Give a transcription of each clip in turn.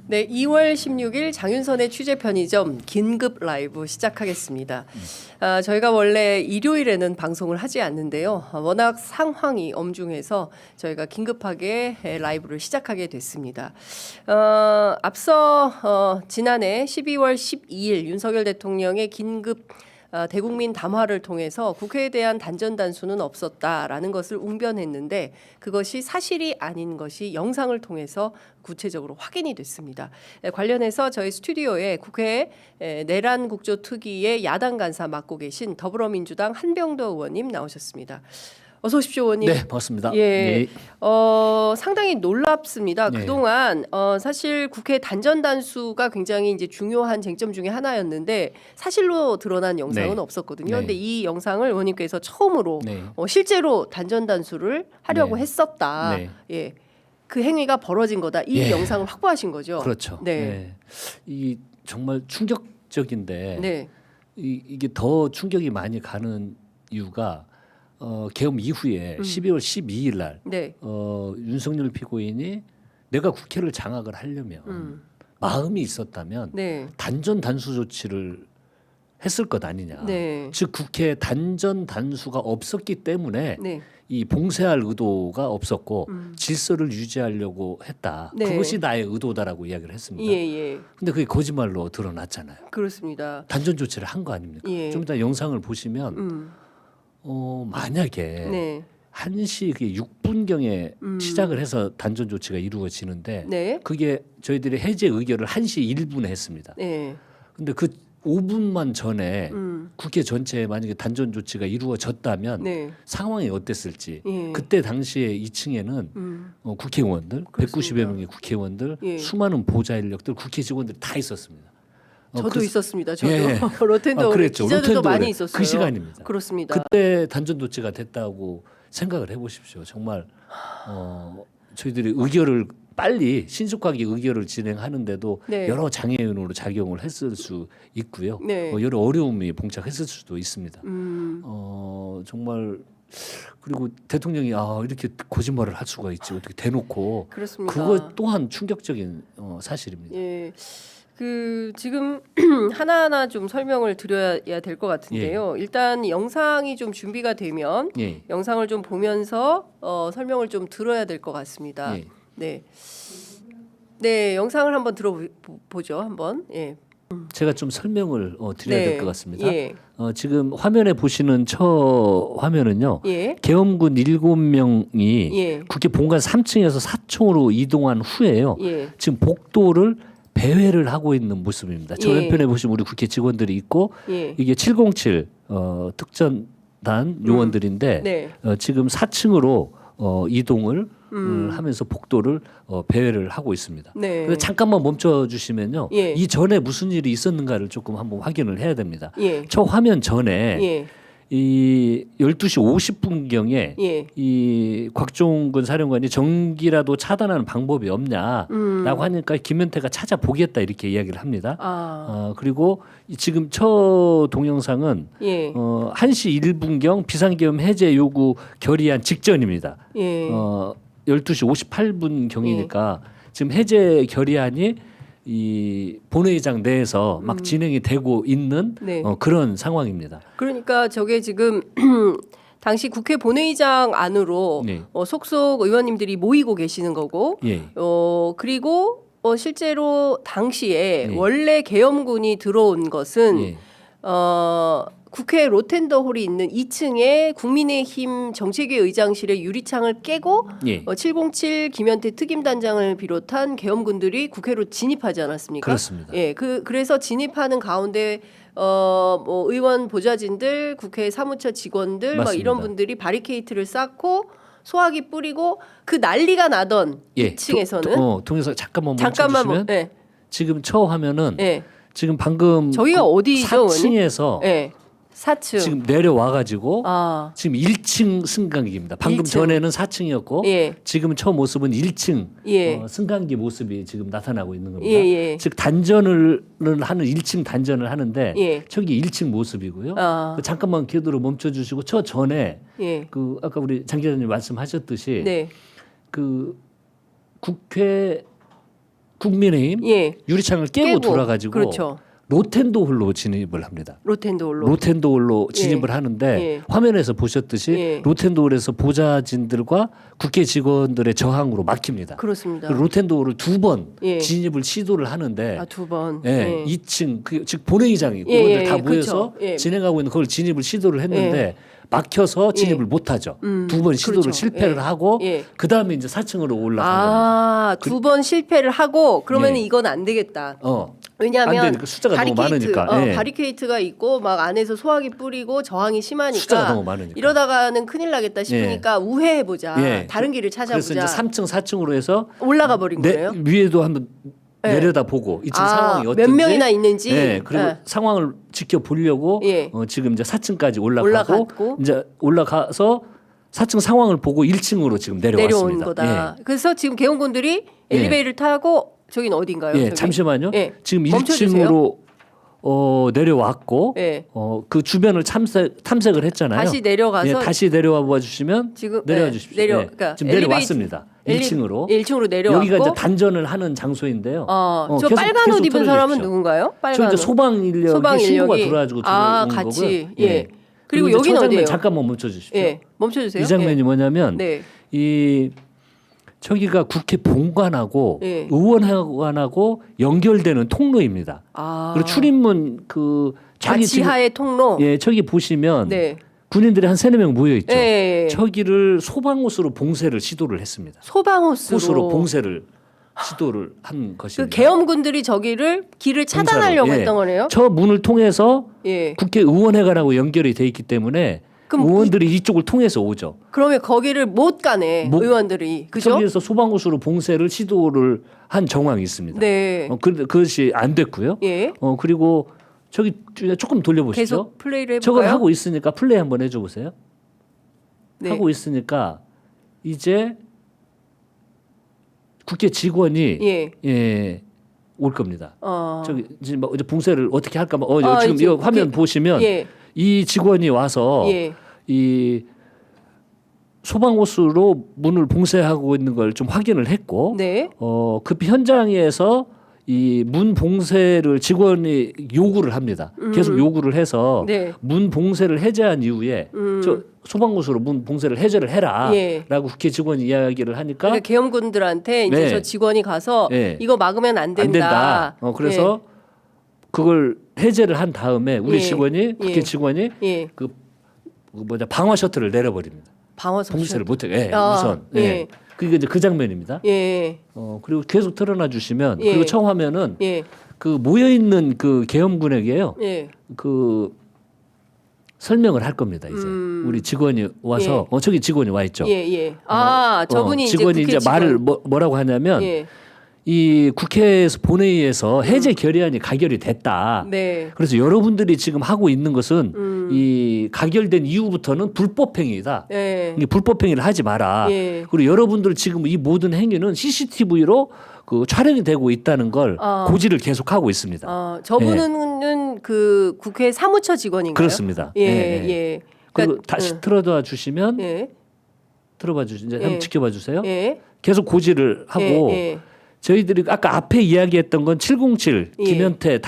네, 2월 16일 장윤선의 취재 편의점 긴급 라이브 시작하겠습니다. 저희가 원래 일요일에는 방송을 하지 않는데요. 워낙 상황이 엄중해서 저희가 긴급하게 라이브를 시작하게 됐습니다. 앞서 지난해 12월 12일 윤석열 대통령의 긴급 대국민 담화를 통해서 국회에 대한 단전 단수는 없었다라는 것을 웅변했는데 그것이 사실이 아닌 것이 영상을 통해서 구체적으로 확인이 됐습니다. 관련해서 저희 스튜디오에 국회 내란 국조특위의 야당 간사 맡고 계신 더불어민주당 한병도 의원님 나오셨습니다. 어서 오십시오, 의원님. 네, 반갑습니다. 예, 네. 상당히 놀랍습니다. 네. 그동안 사실 국회 단전 단수가 굉장히 이제 중요한 쟁점 중에 하나였는데 사실로 드러난 영상은 네. 없었거든요. 네. 그런데 이 영상을 의원님께서 처음으로 네. 실제로 단전 단수를 하려고 네. 했었다. 네. 예, 그 행위가 벌어진 거다. 이 예. 영상을 확보하신 거죠. 그렇죠. 네. 이 정말 충격적인데 네. 이게 더 충격이 많이 가는 이유가 계엄 이후에 12월 12일 날 네. 윤석열 피고인이 내가 국회를 장악을 하려면 마음이 있었다면 네. 단전 단수 조치를 했을 것 아니냐. 네. 즉 국회 단전 단수가 없었기 때문에 네. 이 봉쇄할 의도가 없었고 질서를 유지하려고 했다. 네. 그것이 나의 의도다라고 이야기를 했습니다. 예, 예. 근데 그게 거짓말로 드러났잖아요. 그렇습니다. 단전 조치를 한 거 아닙니까? 예. 좀 이따 영상을 보시면 만약에 네. 1시 6분경에 시작을 해서 단전 조치가 이루어지는데 네. 그게 저희들이 해제 의결을 1시 1분에 했습니다. 네. 근데 그 5분만 전에 국회 전체에 만약에 단전 조치가 이루어졌다면 네. 상황이 어땠을지 예. 그때 당시에 2층에는 국회의원들 그렇습니다. 190여 명의 국회의원들 예. 수많은 보좌 인력들 국회 직원들이 다 있었습니다. 저도 있었습니다. 저도 예. 로텐더 그랬죠. 기자들도 로텐더 많이 오래. 있었어요. 그 시간입니다. 그렇습니다. 그때 단전 조치가 됐다고 생각을 해보십시오. 정말 저희들이 의결을 빨리 신속하게 의결을 진행하는데도 네. 여러 장애인으로 작용을 했을 수 있고요. 네. 여러 어려움이 봉착했을 수도 있습니다. 음. 정말 그리고 대통령이 이렇게 거짓말을 할 수가 있지 어떻게 대놓고 그렇습니다. 그거 또한 충격적인 사실입니다. 예. 그 지금 하나하나 좀 설명을 드려야 될 것 같은데요. 일단 영상이 좀 준비가 되면 예. 영상을 좀 보면서 설명을 좀 들어야 될 것 같습니다. 예. 네. 네, 영상을 한번 들어보죠. 한번. 예. 제가 좀 설명을 드려야 네. 될 것 같습니다. 예. 지금 화면에 보시는 화면은요. 예. 계엄군 7명이 예. 국회 본관 3층에서 4층으로 이동한 후에요. 예. 지금 복도를 배회를 하고 있는 모습입니다. 저 예. 왼편에 보시면 우리 국회 직원들이 있고 예. 이게 707 특전단 요원들인데 네. 지금 4층으로 이동을 하면서 복도를 배회를 하고 있습니다. 네. 그래서 잠깐만 멈춰 주시면요. 예. 이 전에 무슨 일이 있었는가를 조금 한번 확인을 해야 됩니다. 예. 저 화면 전에 예. 이 12시 50분경에 예. 이 곽종근 사령관이 전기라도 차단하는 방법이 없냐라고 하니까 김현태가 찾아보겠다 이렇게 이야기를 합니다. 그리고 지금 첫 동영상은 예. 1시 1분경 비상계엄 해제 요구 결의안 직전입니다. 예. 12시 58분 경이니까 지금 해제 결의안이 이 본회의장 내에서 막 진행이 되고 있는 네. 그런 상황입니다. 그러니까 저게 지금 당시 국회 본회의장 안으로 네. 속속 의원님들이 모이고 계시는 거고, 예. 그리고 실제로 당시에 네. 원래 계엄군이 들어온 것은 예. 국회 로텐더 홀이 있는 2층에 국민의힘 정책위 의장실의 유리창을 깨고 예. 707 김현태 특임단장을 비롯한 계엄군들이 국회로 진입하지 않았습니까? 그렇습니다. 예, 그래서 진입하는 가운데 뭐 의원 보좌진들, 국회 사무처 직원들 막 맞습니다. 이런 분들이 바리케이트를 쌓고 소화기 뿌리고 그 난리가 나던 예. 2층에서는 동영상 잠깐만 멈춰주시면 예, 지금 저 화면은 예. 지금 방금 저희가 어디죠, 4층에서 예. 4층. 지금 내려와가지고 지금 1층 승강기입니다. 방금 1층. 전에는 4층이었고 예. 지금 저 모습은 1층 예. 승강기 모습이 지금 나타나고 있는 겁니다. 예, 예. 즉 단전을 하는 1층 단전을 하는데 예. 저기 1층 모습이고요. 아. 잠깐만 궤도로 멈춰주시고 저 전에 예. 그 아까 우리 장 기자님 말씀하셨듯이 네. 그 국회 국민의힘 예. 유리창을 깨고 돌아가지고 그렇죠. 로텐도홀로 진입을 합니다. 로텐도홀로 진입을 하는데 예. 화면에서 보셨듯이 예. 로텐도홀에서 보좌진들과 국회 직원들의 저항으로 막힙니다. 그렇습니다. 로텐도홀을 2번 예. 진입을 시도를 하는데 아, 2번. 예, 2층 즉 본회의장이고 예, 의원들 예, 다 예, 모여서 그렇죠. 예. 진행하고 있는 그걸 진입을 시도를 했는데 막혀서 진입을 못하죠. 2번 시도를 그렇죠. 실패를 예. 하고 예. 그 다음에 이제 4층으로 올라간 아, 2번 실패를 하고 그러면 예. 이건 안 되겠다. 겁니다. 안 왜냐하면 되니까 숫자가 너무 많으니까. 예. 바리케이트가 있고 막 안에서 소화기 뿌리고 저항이 심하니까 숫자가 너무 많으니까. 이러다가는 큰일 나겠다 싶으니까 우회해 보자. 예. 다른 길을 찾아보자. 그래서 이제 3층, 4층으로 해서 올라가 버린 거예요. 위에도 한번 예. 내려다 보고 2층 상황이 어떤지 몇 명이나 있는지 예, 그리고 예. 상황을 지켜보려고 예. 지금 이제 4층까지 올라갔고. 이제 올라가서 4층 상황을 보고 1층으로 지금 내려온 내려왔습니다. 거다. 그래서 지금 개헌군들이 예. 엘리베이터를 타고 저긴 어딘가요? 예, 저기? 잠시만요. 예. 지금 멈춰주세요. 1층으로 내려왔고 예. 그 주변을 탐색을 했잖아요. 다시 내려가서 예, 다시 내려와 봐 주시면 지금 내려와 예, 주십시오. 그러니까 지금 내려왔습니다. 1층으로. 1층으로 내려왔고 여기가 이제 단전을 하는 장소인데요. 저 계속- 빨간 계속 옷 입은 틀어주십시오. 사람은 누군가요? 저 빨간 이제 옷. 소방 인력이 신고가 들어가지고 들어온 같이. 거고요. 예. 그리고 이제 여기는 저 장면 어디예요? 잠깐만 멈춰 주십시오. 예. 멈춰 주세요. 이 장면이 뭐냐면 네. 이 저기가 국회 본관하고 예. 의원회관하고 연결되는 통로입니다. 그리고 출입문 저기 지금 지하의 통로. 예, 저기 보시면 네. 군인들이 한 3-4명 모여 있죠. 예. 저기를 소방호수로 봉쇄를 시도를 했습니다. 소방호스로 호수로 봉쇄를 시도를 한 그 것입니다. 계엄군들이 저기를 길을 차단하려고 봉쇄로. 예. 했던 거네요. 저 문을 통해서 예. 국회의원회관하고 연결이 돼 있기 때문에 그럼 의원들이 이쪽을 통해서 오죠. 그러면 거기를 못 가네. 의원들이. 그죠? 저기에서 소방호수로 봉쇄를 시도를 한 정황이 있습니다. 네. 그것이 안 됐고요. 예. 그리고 저기 조금 돌려보시죠. 계속 플레이를 해 저걸 볼까요? 하고 있으니까 플레이 한번 해줘 보세요. 네. 하고 있으니까 이제 국회 직원이 예. 올 겁니다. 저기 지금 뭐 이제 봉쇄를 어떻게 할까? 지금 이제 이 화면 보시면 예. 이 직원이 와서 예. 이 소방호수로 문을 봉쇄하고 있는 걸 좀 확인을 했고, 네. 급히 현장에서 이 문 봉쇄를 직원이 요구를 합니다. 계속 요구를 해서 네. 문 봉쇄를 해제한 이후에 저 소방호수로 문 봉쇄를 해제를 해라라고 예. 국회 직원이 이야기를 하니까 그러니까 계엄군들한테 이제 네. 저 직원이 가서 네. 이거 막으면 안 된다. 그래서 그걸 해제를 한 다음에 우리 예. 직원이 국회 예. 직원이 예. 방화 셔틀을 내려버립니다. 방어석 봉쇄를 못해. 아, 우선. 예. 그게 이제 그 장면입니다. 예. 그리고 계속 틀어놔 주시면 예. 그리고 처음 화면은 예. 그 모여 있는 그 계엄군에게요. 예. 그 설명을 할 겁니다. 이제 우리 직원이 와서 저기 직원이 와 있죠. 예. 저분이 직원이 이제 이제 말을 뭐라고 하냐면 예. 이 국회에서 본회의에서 해제 결의안이 가결이 됐다. 네. 그래서 여러분들이 지금 하고 있는 것은 이 가결된 이후부터는 불법행위다. 예. 이게 불법행위를 하지 마라. 예. 그리고 여러분들 지금 이 모든 행위는 CCTV로 그 촬영이 되고 있다는 걸 고지를 계속하고 있습니다. 저분은 그 국회 사무처 직원인가요? 그렇습니다. 예. 그리고 다시 틀어봐 주시면 예. 틀어봐 주시 이제 한번 지켜봐 주세요. 예. 계속 고지를 하고 예. 저희들이 아까 앞에 이야기했던 건 707 예. 김현태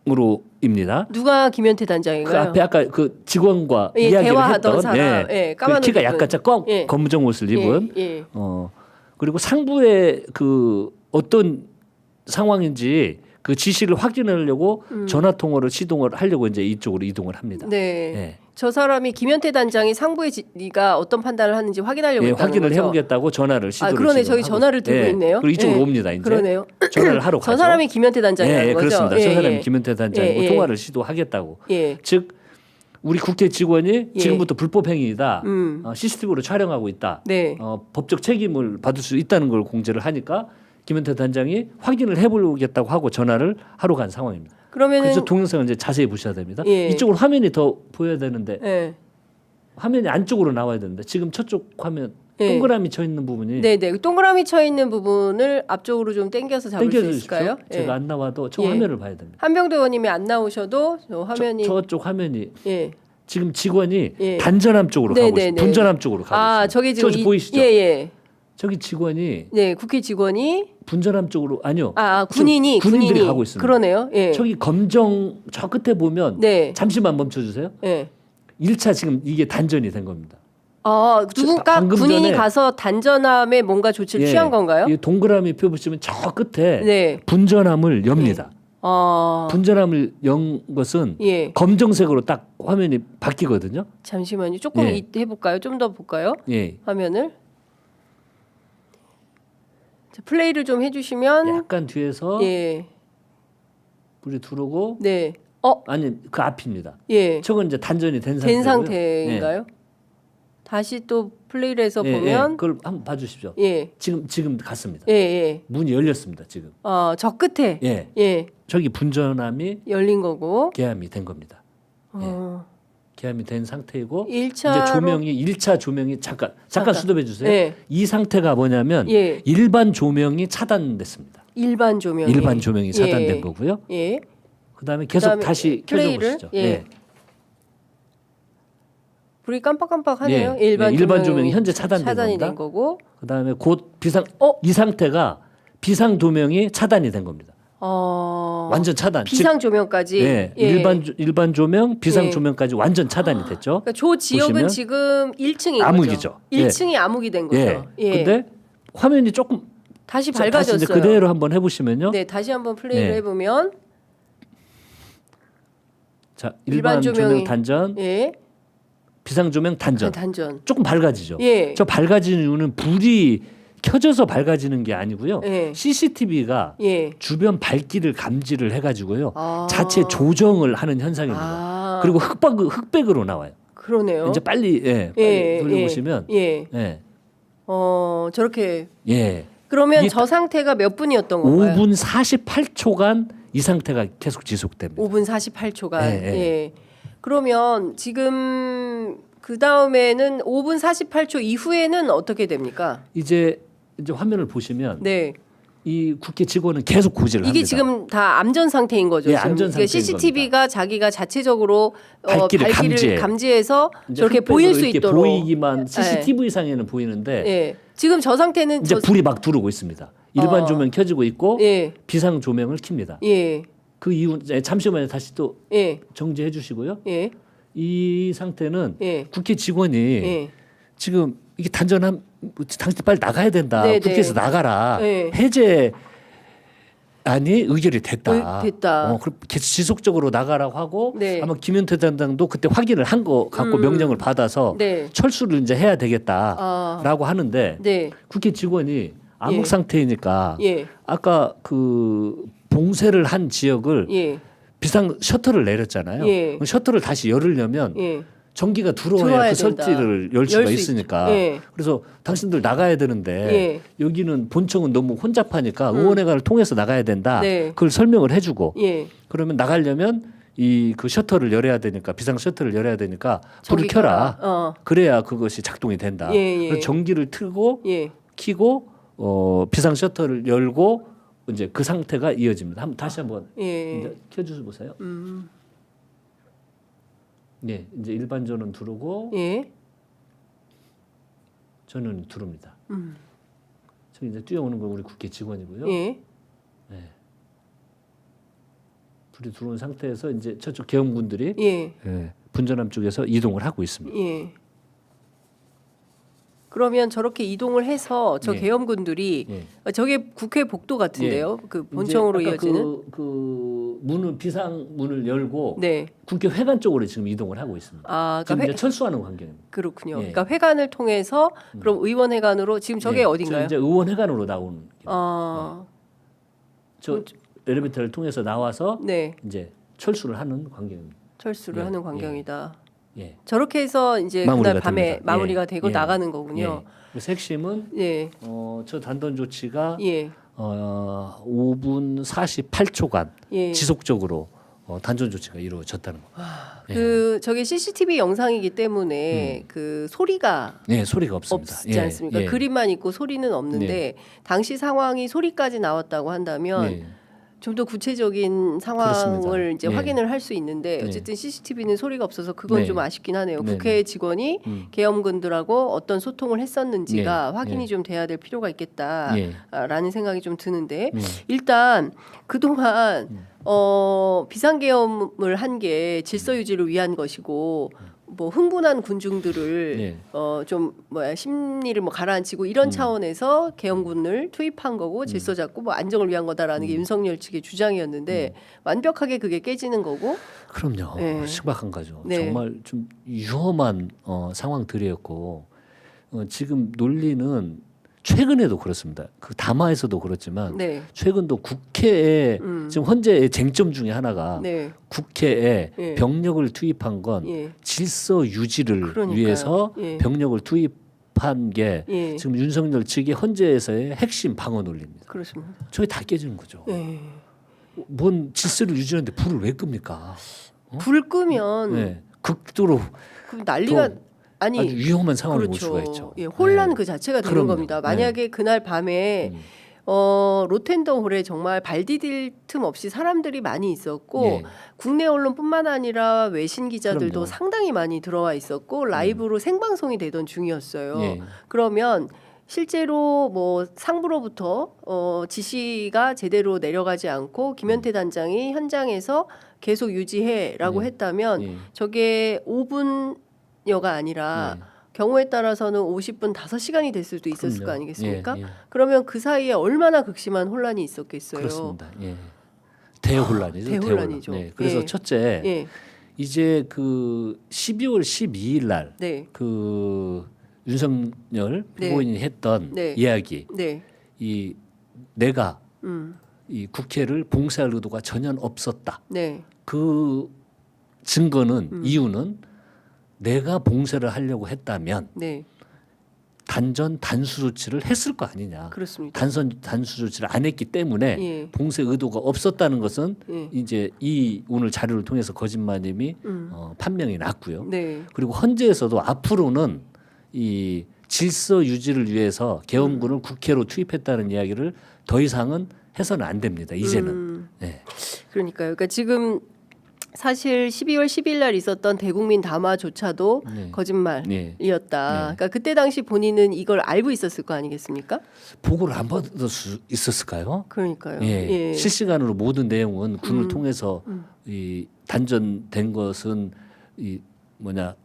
단장으로입니다. 누가 김현태 단장인가요? 그 앞에 아까 그 직원과 예, 이야기를 대화하던 했던 사람. 까만 그 키가 옷 입은. 약간 예. 검정 옷을 입은 예. 그리고 상부에 그 어떤 상황인지 그 지시를 확인하려고 전화 통화를 시동을 하려고 이제 이쪽으로 이동을 합니다. 네. 예. 저 사람이 김현태 단장이 상부의 네가 어떤 판단을 하는지 확인하려고 했다는 확인을 거죠? 해보겠다고 전화를 시도를 그러네. 지금 저희 하고 전화를 있어요. 들고 있네요. 그리고 이쪽으로 예. 옵니다. 이제 그러네요. 전화를 하러 가죠. 저 사람이 김현태 단장이라는 거죠? 그렇습니다. 저 사람이 김현태 단장이고 예. 통화를 시도하겠다고. 예. 즉 우리 국회 직원이 예. 지금부터 불법 행위이다. CCTV로 촬영하고 있다. 네. 법적 책임을 받을 수 있다는 걸 공지를 하니까 김현태 단장이 확인을 해보겠다고 하고 전화를 하러 간 상황입니다. 그러면은 그래서 동영상을 이제 자세히 보셔야 됩니다. 예. 이쪽으로 화면이 더 보여야 되는데 예. 화면이 안쪽으로 나와야 되는데 지금 저쪽 화면 예. 동그라미 쳐 있는 부분이 네네. 동그라미 쳐 있는 부분을 앞쪽으로 좀 당겨서 잡을 수 당겨주십시오. 있을까요? 제가 예. 안 나와도 저 예. 화면을 봐야 됩니다. 한병도 의원님이 안 나오셔도 저 화면이 저쪽 화면이 예. 지금 직원이 예. 단전함 쪽으로 가고 있어요. 네네네. 분전함 쪽으로 가고 있어요. 저기 지금 보이시죠? 예예. 저기 직원이 네, 국회 직원이 분전함 쪽으로 아니요. 군인이 군인들이 가고 있습니다. 그러네요. 예. 저기 검정 저 끝에 보면 네. 잠시만 멈춰 주세요. 예. 1차 지금 이게 단전이 된 겁니다. 누군가 방금 군인이 전에 가서 단전함에 뭔가 조치를 취한 건가요? 이 동그라미 표 보시면 저 끝에 네. 분전함을 엽니다. 분전함을 연 것은 예. 검정색으로 딱 화면이 바뀌거든요. 잠시만요. 조금 예. 해볼까요? 좀 더 볼까요? 예. 화면을. 자, 플레이를 좀 해주시면. 약간 뒤에서 예. 불이 들어오고 네. 아니 그 앞입니다. 예. 저건 이제 단전이 된 된 상태고요. 상태인가요? 다시 또 플레이를 해서 보면. 그걸 한번 봐주십시오. 예. 지금 갔습니다. 예. 예. 문이 열렸습니다. 지금. 저 끝에. 예. 예. 저기 분전함이 열린 거고. 개함이 된 겁니다. 개함이 된 상태이고 1차로 이제 조명이 1차 조명이 잠깐 스톱해 주세요. 예. 이 상태가 뭐냐면 예. 일반 조명이 차단됐습니다. 일반 조명이. 일반 조명이 차단된 예. 거고요. 예. 그다음에 계속 그다음에 다시 플레이를? 켜줘 보시죠. 예. 불이 깜빡깜빡하네요. 예. 일반 조명이 현재 차단이 차단된 된 거고. 그다음에 곧 비상 어? 이 상태가 비상 조명이 차단이 된 겁니다. 완전 차단. 비상 조명까지. 예. 일반 조명, 비상 조명까지 완전 차단이 됐죠. 그러니까 저 지역은 보시면 지금 1층인 암흑이죠. 거죠. 1층이 암흑이 된 거죠. 예. 근데 화면이 조금 다시 다시 밝아졌어요. 이제 그대로 한번 해보시면요. 네, 다시 한번 플레이를 예. 해보면 자, 일반 조명 단전, 예. 비상 조명 단전. 단전. 조금 밝아지죠. 예. 저 밝아지는 이유는 불이 켜져서 밝아지는 게 아니고요. 예. CCTV가 예. 주변 밝기를 감지를 해가지고요. 자체 조정을 하는 현상입니다. 그리고 흑백으로 나와요. 그러네요. 이제 빨리 돌려보시면 예. 저렇게. 예. 그러면 저 상태가 몇 분이었던 건가요? 5분 48초간 이 상태가 계속 지속됩니다. 5분 48초간. 예. 예. 그러면 지금 그 다음에는 5분 48초 이후에는 어떻게 됩니까? 이제 화면을 보시면 네. 이 국회 직원은 계속 고지를 이게 합니다. 지금 다 암전 상태인 거죠. 예, 지금. 암전 상태인 CCTV가 자기가 자체적으로 밝기를 감지해서 이제 저렇게 보일 수 이렇게 있도록 보이기만 CCTV 상에는 보이는데 예. 지금 저 상태는 이제 불이 막 들어오고 있습니다. 일반 조명 켜지고 있고 예. 비상 조명을 켭니다. 예. 그 이후 잠시만요. 다시 또 예. 정지해 주시고요. 예. 이 상태는 예. 국회 직원이 예. 지금 이게 단전함 당신 빨리 나가야 된다. 네, 국회에서 네. 나가라. 네. 해제 안이 의결이 됐다. 됐다. 그럼 계속 지속적으로 나가라고 하고 네. 아마 김현태 단장도 그때 확인을 한 거 갖고 명령을 받아서 네. 철수를 이제 해야 되겠다라고 하는데 네. 국회 직원이 암흑 예. 상태이니까 예. 아까 그 봉쇄를 한 지역을 예. 비상 셔터를 내렸잖아요. 예. 그럼 셔터를 다시 열으려면 예. 전기가 들어와야 들어와야 그 된다. 설치를 열 수가 수 있으니까. 예. 그래서 당신들 나가야 되는데 예. 여기는 본청은 너무 혼잡하니까 의원회관을 통해서 나가야 된다. 네. 그걸 설명을 해주고 예. 그러면 나가려면 이 그 셔터를 열어야 되니까 비상 셔터를 열어야 되니까 불을 전기 켜라. 켜라. 그래야 그것이 작동이 된다. 예, 예. 그래서 전기를 틀고 예. 켜고 비상 셔터를 열고 이제 그 상태가 이어집니다. 다시 한번 예. 이제 켜주세요 보세요. 네, 이제 일반 전원 들어오고 예. 전원이 들어옵니다. 저 이제 뛰어오는 건 우리 국회 직원이고요. 예. 불이 들어온 상태에서 이제 저쪽 계엄군들이 예. 분전함 쪽에서 이동을 하고 있습니다. 예. 그러면 저렇게 이동을 해서 저 예. 계엄군들이 예. 저게 국회 복도 같은데요. 그 본청으로 이제 아까 이어지는. 그 문을 비상 문을 열고 네. 국회 회관 쪽으로 지금 이동을 하고 있습니다. 지금 그러니까 이제 철수하는 광경입니다. 그렇군요. 예. 그러니까 회관을 통해서 그럼 의원회관으로 지금 저게 어딘가요? 저 이제 의원회관으로 나오는 길. 저 엘리베이터를 통해서 나와서 네. 이제 철수를 하는 광경입니다. 철수를 예. 하는 광경이다. 예. 저렇게 해서 이제 마무리가 그날 밤에 됩니다. 마무리가 예. 되고 예. 나가는 거군요. 그래서 핵심은 예. 저 단던 조치가 예. 5분 48초간 예. 지속적으로 단전 조치가 이루어졌다는 거. 그 저게 CCTV 영상이기 때문에 그 소리가 네, 소리가 없습니다. 없지 않습니까? 그림만 있고 소리는 없는데 당시 상황이 소리까지 나왔다고 한다면 좀 더 구체적인 상황을 그렇습니다. 이제 예. 확인을 할 수 있는데 네. 어쨌든 CCTV는 소리가 없어서 그건 네. 좀 아쉽긴 하네요. 네, 국회 직원이 계엄군들하고 어떤 소통을 했었는지가 네. 확인이 네. 좀 돼야 될 필요가 예. 있겠다라는 생각이 좀 드는데 예. 일단 그동안 비상계엄을 한 게 질서 유지를 위한 것이고 뭐 흥분한 군중들을 네. 좀 심리를 뭐 가라앉히고 이런 차원에서 계엄군을 투입한 거고 질서 잡고 뭐 안정을 위한 거다라는 게 윤석열 측의 주장이었는데 완벽하게 그게 깨지는 거고. 그럼요. 네. 심각한 거죠. 네. 정말 좀 위험한 상황들이었고 지금 논리는 최근에도 그렇습니다. 그 담화에서도 그렇지만 네. 최근도 국회에 지금 현재의 쟁점 중에 하나가 네. 국회에 예. 병력을 투입한 건 예. 질서 유지를 그러니까요. 위해서 예. 병력을 투입한 게 예. 지금 윤석열 측의 현재에서의 핵심 방어 논리입니다. 그렇습니다. 저게 다 깨지는 거죠. 예. 뭔 질서를 유지하는데 불을 왜 끕니까? 불 끄면 네. 극도로 그럼 난리가 또 아니 아주 위험한 상황을 올 그렇죠. 수가 있죠. 예, 혼란 네. 그 자체가 되는 그럼요. 겁니다. 만약에 그날 밤에 로텐덤홀에 정말 발 디딜 틈 없이 사람들이 많이 있었고 예. 국내 언론뿐만 아니라 외신 기자들도 그럼요. 상당히 많이 들어와 있었고 라이브로 생방송이 되던 중이었어요. 예. 그러면 실제로 뭐 상부로부터 지시가 제대로 내려가지 않고 김현태 단장이 현장에서 계속 유지해라고 예. 했다면 예. 저게 5분여가 아니라 경우에 따라서는 50분 5시간이 됐을 수도 있었을 그럼요. 거 아니겠습니까? 예. 예. 그러면 그 사이에 얼마나 극심한 혼란이 있었겠어요. 그렇습니다. 예. 대혼란이죠. 대혼란이죠. 네. 그래서 예. 첫째 예. 이제 그 12월 12일 날 네. 그 윤석열 네. 피고인이 했던 네. 이야기, 네. 이 내가 음. 이 국회를 봉쇄할 의도가 전혀 없었다. 네. 그 증거는 이유는 내가 봉쇄를 하려고 했다면 네. 단전 단수 조치를 했을 거 아니냐. 그렇습니다. 단수 조치를 안 했기 때문에 예. 봉쇄 의도가 없었다는 것은 예. 이제 이 오늘 자료를 통해서 거짓말님이 판명이 났고요. 네. 그리고 헌재에서도 앞으로는 이 질서 유지를 위해서 계엄군을 국회로 투입했다는 이야기를 더 이상은 해서는 안 됩니다. 이제는. 네. 그러니까요. 그러니까 지금 사실 12월 10일 날 있었던 대국민 담화조차도 네. 거짓말이었다. 네. 그러니까 그때 당시 본인은 이걸 알고 있었을 거 아니겠습니까? 보고를 안 받을 수 있었을까요? 그러니까요. 예. 예. 실시간으로 모든 내용은 군을 통해서 이 단전된 것은 이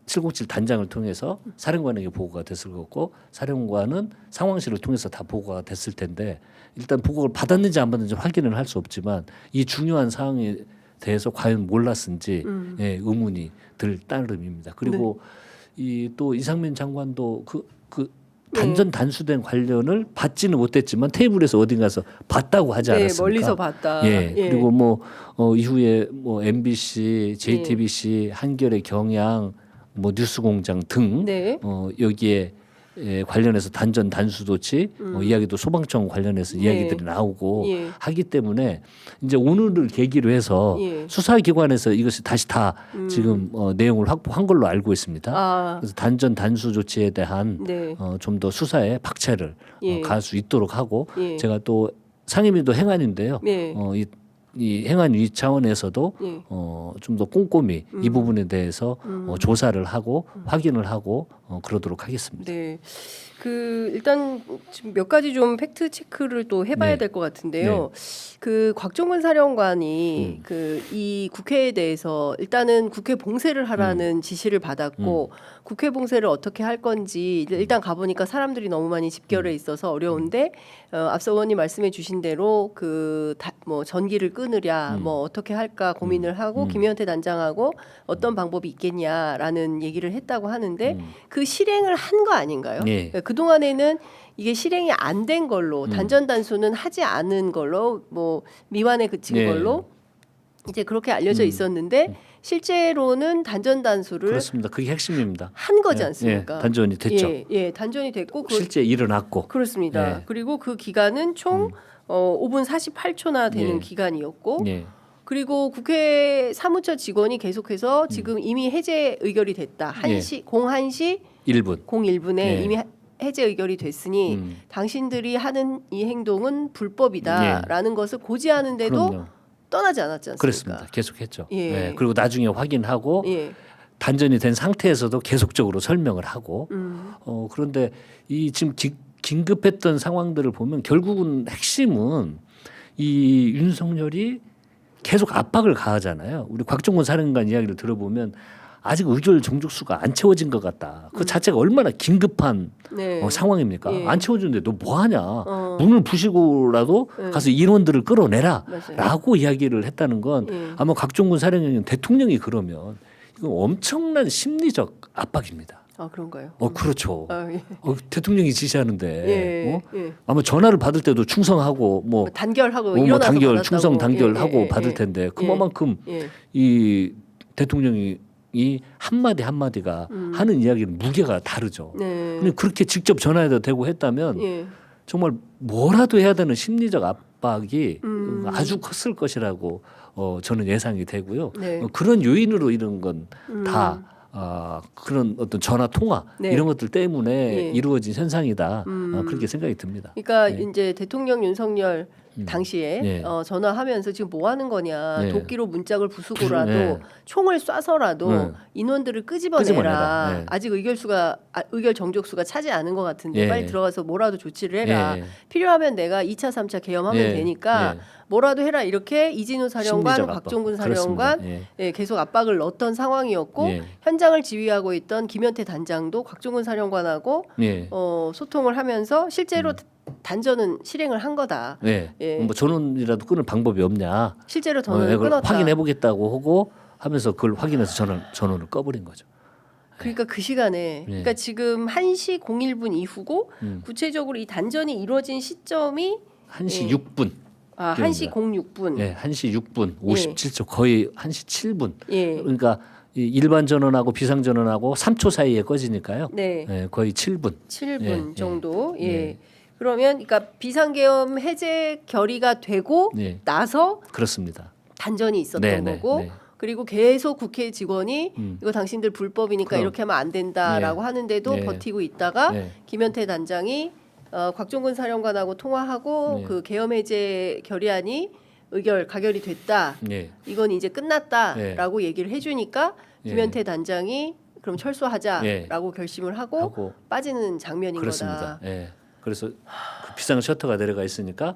707 단장을 통해서 사령관에게 보고가 됐을 거고 사령관은 상황실을 통해서 다 보고가 됐을 텐데 일단 보고를 받았는지 안 받았는지 확인을 할 수 없지만 이 중요한 사항에 대해서 과연 몰랐은지 예, 의문이 들 따름입니다. 그리고 이 또 이상민 장관도 그 단전 단수된 관련을 받지는 못했지만 테이블에서 어딘가서 봤다고 하지 않았습니까? 네, 멀리서 봤다. 예. 예. 그리고 이후에 MBC, JTBC, 한겨레, 경향, 뉴스공장 등 네. 여기에 관련해서 단전 단수 조치 이야기도 소방청 관련해서 네. 이야기들이 나오고 예. 하기 때문에 이제 오늘을 계기로 해서 예. 수사기관에서 이것이 다시 다 지금 내용을 확보한 걸로 알고 있습니다. 아, 그래서 단전 단수 조치에 대한 네. 좀 더 수사에 박차를 예. 가할 수 있도록 하고 예. 제가 또 상임위도 행안인데요. 예. 이 행안위 차원에서도 예. 좀 더 꼼꼼히 이 부분에 대해서 조사를 하고 확인을 하고 그러도록 하겠습니다. 네. 일단 지금 몇 가지 좀 팩트 체크를 또 해봐야 네. 될 것 같은데요. 그 곽종근 사령관이 음. 이 국회에 대해서 일단은 국회 봉쇄를 하라는 지시를 받았고 국회 봉쇄를 어떻게 할 건지 일단 가보니까 사람들이 너무 많이 집결해 있어서 어려운데 앞서 의원님 말씀해주신 대로 뭐 전기를 끊으랴 뭐 어떻게 할까 고민을 하고 김현태 단장하고 어떤 방법이 있겠냐라는 얘기를 했다고 하는데 그 실행을 한 거 아닌가요? 네. 그 동안에는 이게 실행이 안 된 걸로 단전 단수는 하지 않은 걸로 뭐 미완에 그친 네. 걸로 이제 그렇게 알려져 있었는데 실제로는 단전 단수를 그렇습니다. 그게 핵심입니다. 한 거지 예, 않습니까? 예, 단전이 됐죠. 예, 단전이 됐고 실제 일어났고. 그렇습니다. 예. 그리고 그 기간은 총 5분 48초나 되는 예. 기간이었고 예. 그리고 국회 사무처 직원이 계속해서 지금 이미 해제 의결이 됐다. 01시 1분. 01분에 예. 이미 해제 의결이 됐으니 당신들이 하는 이 행동은 불법이다라는 것을 고지하는데도 그럼요. 떠나지 않았지 않습니까? 그렇습니다. 계속했죠. 예. 예. 그리고 나중에 확인하고 예. 단전이 된 상태에서도 계속적으로 설명을 하고 그런데 이 지금 긴급했던 상황들을 보면 결국은 핵심은 이 윤석열이 계속 압박을 가하잖아요. 우리 곽종건 사령관 이야기를 들어보면 아직 의결 정족수가 안 채워진 것 같다. 그 자체가 얼마나 긴급한 네. 상황입니까? 예. 안 채워졌는데 너 뭐 하냐? 문을 부시고라도 가서 인원들을 끌어내라라고 이야기를 했다는 건 예. 아마 곽종건 사령관 대통령이 그러면 이건 엄청난 심리적 압박입니다. 아 그런가요? 그렇죠. 아, 예. 대통령이 지시하는데 예. 예. 아마 전화를 받을 때도 충성하고 뭐 단결하고 뭐 일어나서 단결 받았다고. 충성 단결하고 예, 예, 받을 예. 텐데 그만큼 예. 이 대통령이 이 한마디 한마디가 하는 이야기는 무게가 다르죠. 네. 근데 그렇게 직접 전화해도 되고 했다면 예. 정말 뭐라도 해야 되는 심리적 압박이 아주 컸을 것이라고 저는 예상이 되고요. 네. 그런 요인으로 이런 건 다 그런 어떤 전화 통화 네. 이런 것들 때문에 예. 이루어진 현상이다. 그렇게 생각이 듭니다. 그러니까 네. 이제 대통령 윤석열 당시에 네. 전화하면서 지금 뭐 하는 거냐 네. 도끼로 문짝을 부수고라도 네. 총을 쏴서라도 네. 인원들을 끄집어내라. 끄집어내라. 네. 아직 의결 정족수가 차지 않은 것 같은데 예. 빨리 들어가서 뭐라도 조치를 해라. 예. 필요하면 내가 2차 3차 개엄하면 예. 되니까 예. 뭐라도 해라. 이렇게 이진우 사령관, 심리적 압박. 곽종근 사령관 그렇습니다. 예, 계속 압박을 넣었던 상황이었고 예. 현장을 지휘하고 있던 김현태 단장도 곽종근 사령관하고 예. 소통을 하면서 실제로 단전은 실행을 한 거다. 네. 예. 뭐 전원이라도 끊을 방법이 없냐. 실제로 전원을 그걸 끊었다. 확인해 보겠다고 하고 하면서 그걸 확인해서 전원을 꺼버린 거죠. 그러니까 그 시간에 그러니까 지금 1시 01분 이후고 구체적으로 이 단전이 이루어진 시점이 1시 예. 6분. 1시 06분. 네, 1시 6분 57초 거의 1시 7분. 예. 그러니까 이 일반 전원하고 비상 전원하고 3초 사이에 꺼지니까요. 네. 네, 거의 7분. 7분 예, 정도. 예. 예. 그러면 그러니까 비상계엄 해제 결의가 되고 예. 나서 그렇습니다. 단전이 있었던 네, 네, 거고 네. 그리고 계속 국회 직원이 이거 당신들 불법이니까 그럼. 이렇게 하면 안 된다라고 네. 하는데도 네. 버티고 있다가 네. 김현태 단장이 곽종근 사령관하고 통화하고 네. 그 계엄 해제 결의안이 가결이 됐다. 네. 이건 이제 끝났다라고 얘기를 해주니까 네. 김현태 단장이 그럼 철수하자라고 결심을 하고 빠지는 장면인 그렇습니다. 거다. 예. 그래서 그 비상 셔터가 내려가 있으니까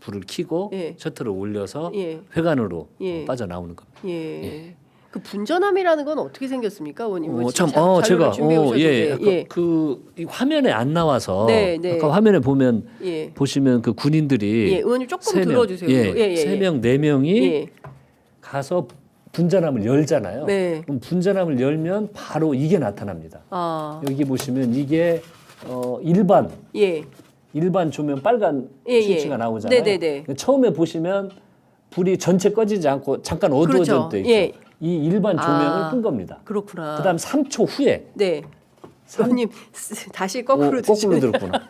불을 켜고 예. 셔터를 올려서 예. 회관으로 예. 빠져나오는 겁니다. 예. 그 분전함이라는 건 어떻게 생겼습니까, 의원님? 참, 자료를 제가 준비해 오셨는데. 아까 이 화면에 안 나와서 네, 네. 아까 화면에 보면 예. 보시면 그 군인들이 예, 의원님 조금 세 명, 들어주세요. 예, 3명, 4명이 예. 가서 분전함을 열잖아요. 네. 그럼 분전함을 열면 바로 이게 나타납니다. 아, 여기 보시면 이게 일반 예. 조명 빨간 예, 스위치가 예. 나오잖아요. 네네네. 처음에 보시면 불이 전체 꺼지지 않고 잠깐 어두워질 그렇죠. 때 있죠. 예. 이 일반 조명을 끈 겁니다. 그렇구나. 그다음 3초 후에 네. 의원님 다시 거꾸로 거꾸로 드시면 들었구나.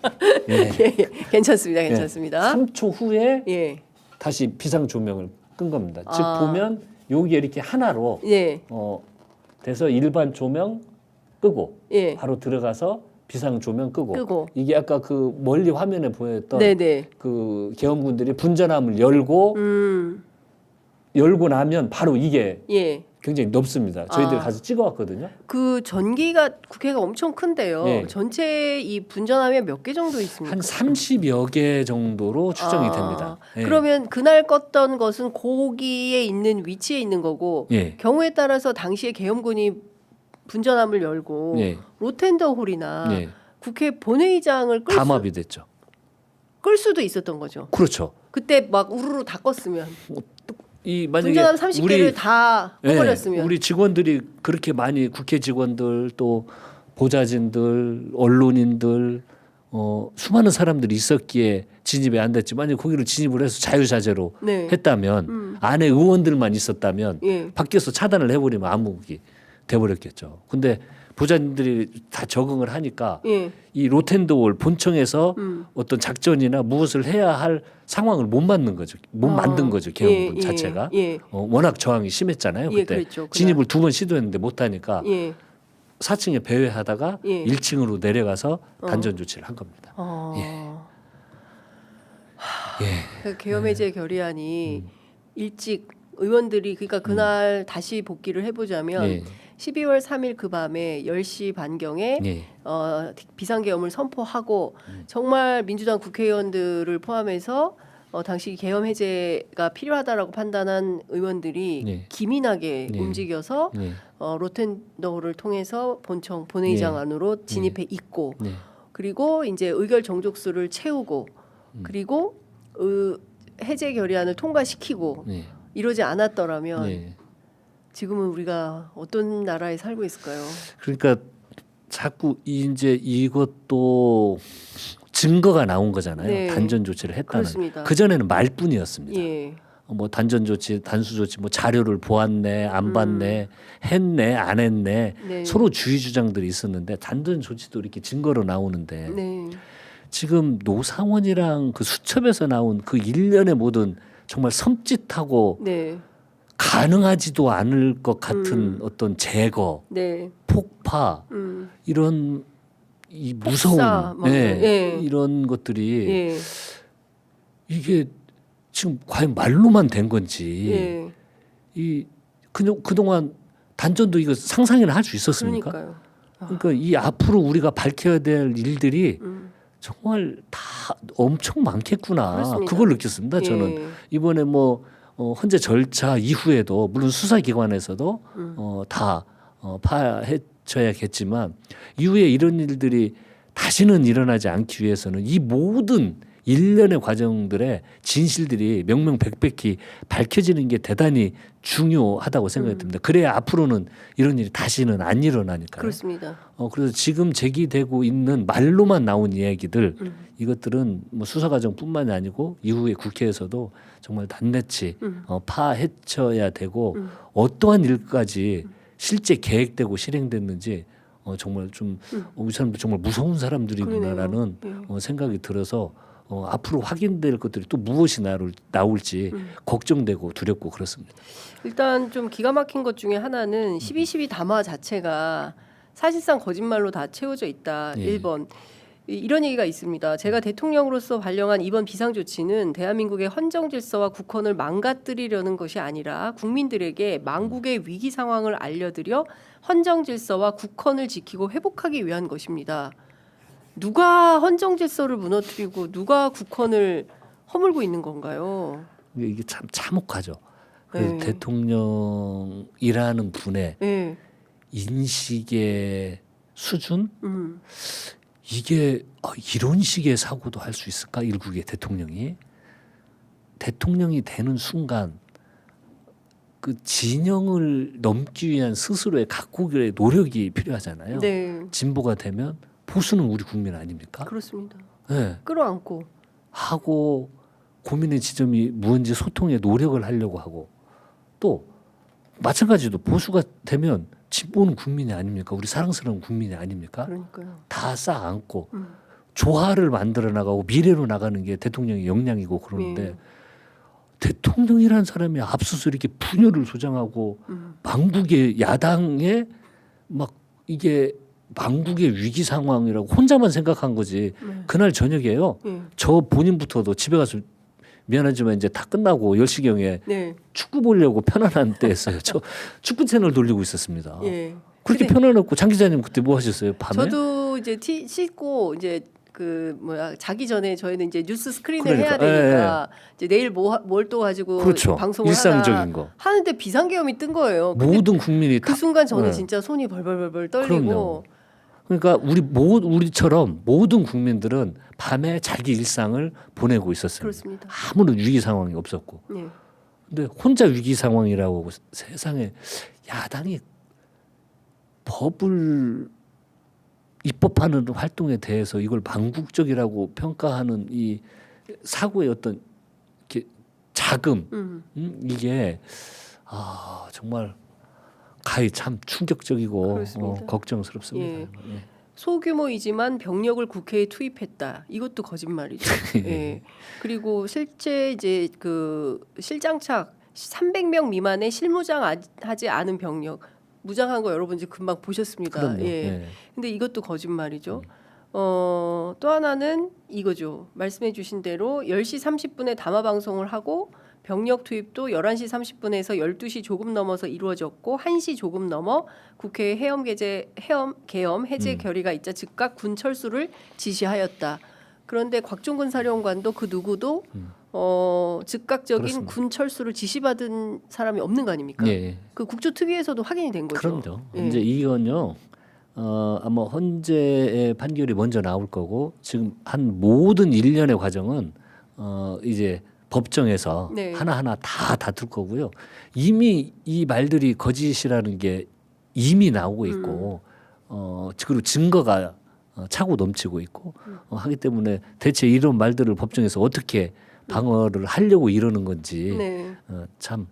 예. 예, 예. 괜찮습니다. 괜찮습니다. 3초 후에 예. 다시 비상 조명을 끈 겁니다. 즉 아. 보면 여기 이렇게 하나로 예. 돼서 일반 조명 끄고 예. 바로 들어가서 비상 조명 끄고. 이게 아까 그 멀리 화면에 보였던 네네. 그 계엄군들이 분전함을 열고 나면 바로 이게 예. 굉장히 높습니다. 저희들 가서 찍어왔거든요. 그 전기가 국회가 엄청 큰데요. 예. 전체 이 분전함에 몇 개 정도 있습니까? 한 30여 개 정도로 추정이 됩니다. 예. 그러면 그날 껐던 것은 거기에 있는 위치에 있는 거고 예. 경우에 따라서 당시에 계엄군이 분전함을 열고 예. 로텐더 홀이나 예. 국회 본회의장을 담합이 됐죠. 끌 수도 있었던 거죠. 그렇죠. 그때 막 우르르 다 껐으면 이 만약에 분전함 30개를 다 꺼버렸으면 우리 직원들이 그렇게 많이 국회 직원들 또 보좌진들 언론인들 수많은 사람들이 있었기에 진입이 안 됐지. 만약 거기를 진입을 해서 자유자재로 네. 했다면 안에 의원들만 있었다면 예. 밖에서 차단을 해버리면 암흑이 돼버렸겠죠. 근데 보좌진들이 다 적응을 하니까 예. 이 로텐더홀 본청에서 어떤 작전이나 무엇을 해야 할 상황을 못 만든 거죠. 못 만든 거죠. 계엄군 자체가. 예. 워낙 저항이 심했잖아요. 예, 그때 그랬죠, 그날. 진입을 2번 시도했는데 못 하니까 예. 4층에 배회하다가 예. 1층으로 내려가서 단전 조치를 한 겁니다. 그 계엄 해제 결의안이 일찍 의원들이 그러니까 그날 다시 복귀를 해보자면 예. 12월 3일 그 밤에 10시 반경에 예. 비상계엄을 선포하고 정말 민주당 국회의원들을 포함해서 당시 계엄 해제가 필요하다라고 판단한 의원들이 예. 기민하게 예. 움직여서 예. 로텐더홀을 통해서 본회의장 예. 안으로 진입해 있고 예. 그리고 이제 의결 정족수를 채우고 그리고 해제 결의안을 통과시키고 예. 이러지 않았더라면 예. 지금은 우리가 어떤 나라에 살고 있을까요? 그러니까 자꾸 이제 이것도 증거가 나온 거잖아요. 네. 단전 조치를 했다는. 그렇습니다. 그 전에는 말뿐이었습니다. 예. 뭐 단전 조치, 단수 조치, 뭐 자료를 보았네, 안 봤네, 했네, 안 했네. 네. 서로 주의 주장들이 있었는데 단전 조치도 이렇게 증거로 나오는데 네. 지금 노상원이랑 그 수첩에서 나온 그 일련의 모든 정말 섬찟하고 네. 가능하지도 않을 것 같은 어떤 제거, 네. 폭파 이런 이 무서운 폭사, 뭐, 예. 이런 것들이 예. 이게 지금 과연 말로만 된 건지 예. 이 그동안 단전도 이거 상상이나 할 수 있었습니까? 그러니까요. 그러니까 이 앞으로 우리가 밝혀야 될 일들이 정말 다 엄청 많겠구나. 그렇습니다. 그걸 느꼈습니다. 저는 예. 이번에 뭐 헌재 절차 이후에도 물론 수사기관에서도 다 파헤쳐야겠지만 이후에 이런 일들이 다시는 일어나지 않기 위해서는 이 모든 일련의 과정들의 진실들이 명명백백히 밝혀지는 게 대단히 중요하다고 생각이 듭니다. 그래야 앞으로는 이런 일이 다시는 안 일어나니까요. 그렇습니다. 그래서 지금 제기되고 있는 말로만 나온 이야기들 이것들은 뭐 수사 과정뿐만이 아니고 이후에 국회에서도 정말 단내치 파헤쳐야 되고 어떠한 일까지 실제 계획되고 실행됐는지 정말 좀 이 사람들 정말 무서운 사람들이구나라는 생각이 들어서 앞으로 확인될 것들이 또 무엇이 나올지 걱정되고 두렵고 그렇습니다. 일단 좀 기가 막힌 것 중에 하나는 12.12 담화 자체가 사실상 거짓말로 다 채워져 있다. 예. 1번. 이런 얘기가 있습니다. 제가 대통령으로서 발령한 이번 비상조치는 대한민국의 헌정 질서와 국헌을 망가뜨리려는 것이 아니라 국민들에게 망국의 위기 상황을 알려드려 헌정 질서와 국헌을 지키고 회복하기 위한 것입니다. 누가 헌정 질서를 무너뜨리고 누가 국헌을 허물고 있는 건가요? 이게 참 참혹하죠. 그래서 네. 대통령이라는 분의 네. 인식의 수준 이게 이런 식의 사고도 할 수 있을까? 일국의 대통령이 되는 순간 그 진영을 넘기 위한 스스로의 각국의 노력이 필요하잖아요. 네. 진보가 되면 보수는 우리 국민 아닙니까? 그렇습니다. 네. 끌어안고. 하고 고민의 지점이 무언지 소통에 노력을 하려고 하고 또 마찬가지로 보수가 되면 진보는 국민이 아닙니까? 우리 사랑스러운 국민이 아닙니까? 그러니까요. 다 쌓아안고 조화를 만들어 나가고 미래로 나가는 게 대통령의 역량이고 그러는데 대통령이라는 사람이 앞서서 이렇게 분열을 조장하고 망국의 야당에 막 이게 망국의 위기 상황이라고 혼자만 생각한 거지. 그날 저녁에요. 저 본인부터도 집에 가서 미안하지만 이제 다 끝나고 10시경에 네. 축구 보려고 편안한 때였어요. 저 축구 채널 돌리고 있었습니다. 예. 그렇게 편안했고 장 기자님 그때 뭐 하셨어요? 밤에? 저도 이제 씻고 이제 그 뭐야 자기 전에 저희는 이제 뉴스 스크린을 그러니까, 해야 되니까 이제 내일 뭘 또 가지고 그렇죠. 방송을 일상적인 하나 거. 하는데 비상계엄이 뜬 거예요. 근데 모든 국민이 그 다 순간 저는 네. 진짜 손이 벌벌벌벌 떨리고 그럼요. 그러니까 우리처럼 모든 국민들은 밤에 자기 일상을 보내고 있었습니다. 그렇습니다. 아무런 위기 상황이 없었고. 네. 근데 혼자 위기 상황이라고 세상에 야당이 법을 입법하는 활동에 대해서 이걸 망국적이라고 평가하는 이 사고의 어떤 이렇게 자금 이게 정말 가히 참 충격적이고 그렇습니다. 걱정스럽습니다. 예. 예. 소규모이지만 병력을 국회에 투입했다. 이것도 거짓말이죠. 예. 그리고 실제 이제 그 실장착 300명 미만의 실무장하지 않은 병력 무장한 거 여러분 이제 금방 보셨습니다. 그럼요. 예. 예. 근데 이것도 거짓말이죠. 또 하나는 이거죠. 말씀해주신 대로 10시 30분에 담화 방송을 하고 병력 투입도 11시 30분에서 12시 조금 넘어서 이루어졌고 1시 조금 넘어 국회에 계엄 해제 결의가 있자 즉각 군 철수를 지시하였다. 그런데 곽종근 사령관도 그 누구도 즉각적인 그렇습니다. 군 철수를 지시받은 사람이 없는 거 아닙니까? 예. 그 국조특위에서도 확인이 된 거죠. 그럼요. 예. 이제 이건요. 아마 헌재의 판결이 먼저 나올 거고 지금 한 모든 일련의 과정은 이제 법정에서 네. 하나하나 다 다툴 거고요. 이미 이 말들이 거짓이라는 게 이미 나오고 있고 그리고 증거가 차고 넘치고 있고 하기 때문에 대체 이런 말들을 법정에서 어떻게 방어를 하려고 이러는 건지 네. 참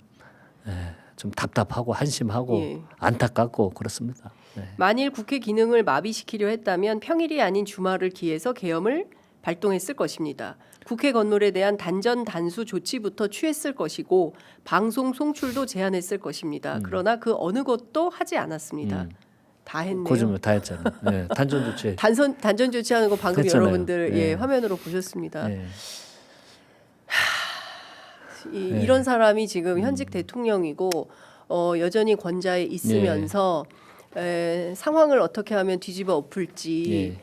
좀 답답하고 한심하고 예. 안타깝고 그렇습니다. 네. 만일 국회 기능을 마비시키려 했다면 평일이 아닌 주말을 기해서 계엄을 발동했을 것입니다. 국회 건물에 대한 단전 단수 조치부터 취했을 것이고 방송 송출도 제한했을 것입니다. 그러나 그 어느 것도 하지 않았습니다. 다 했네요. 거짓말 다 했잖아요. 네. 단전 조치. 단전 조치하는 거 방금 했잖아요. 여러분들 네. 예, 화면으로 보셨습니다. 네. 이런 사람이 지금 현직 대통령이고 여전히 권좌에 있으면서 상황을 어떻게 하면 뒤집어 엎을지